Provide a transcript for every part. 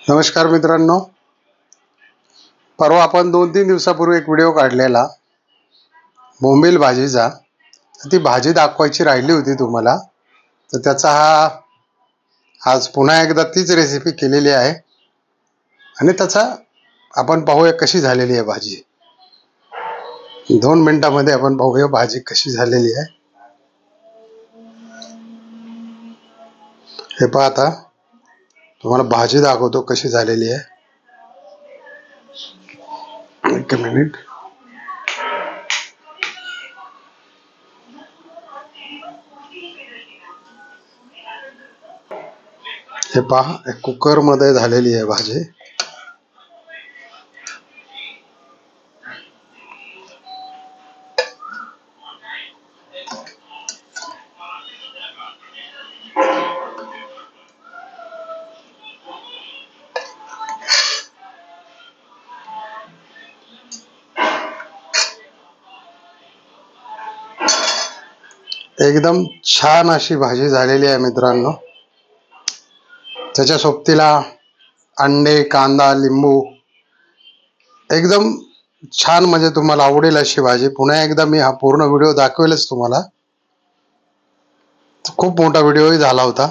नमस्कार मित्रांनो, परवा आपण 2-3 दिवसापूर्वी एक व्हिडिओ काढलेला बोंबील भाजीचा. ती भाजी दाखवायची राहिली होती तुम्हाला, तर त्याचा आज पुन्हा एकदा तीच रेसिपी केलेली आहे आणि त्याचा आपण पाहूया कशी झालेली आहे भाजी. 2 मिनिटांमध्ये आपण पाहूया भाजी कशी झालेली आहे. हे पहा, आता तुम्हाला भाजी दाखवतो कशी झालेली आहे. एक मिनिट. हे पहा, कुकर मध्ये झालेली आहे भाजी. एकदम छान अशी भाजी झालेली आहे मित्रांनो. त्याच्या सोबतीला अंडे, कांदा, लिंबू, एकदम छान, म्हणजे तुम्हाला आवडेल अशी भाजी. पुन्हा एकदा मी हा पूर्ण व्हिडिओ दाखवेलच तुम्हाला. खूप मोठा व्हिडिओही झाला होता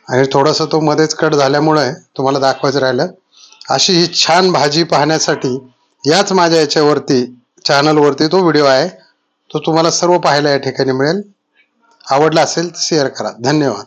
आणि थोडासा तो मध्येच कट झाल्यामुळे तुम्हाला दाखवायचं राहिलं. अशी ही छान भाजी पाहण्यासाठी याच माझ्या याच्यावरती चॅनलवरती तो व्हिडिओ आहे, तो तुम्हाला सर्व पाहायला या ठिकाणी मिळेल. आवडला असेल तर शेअर करा. धन्यवाद.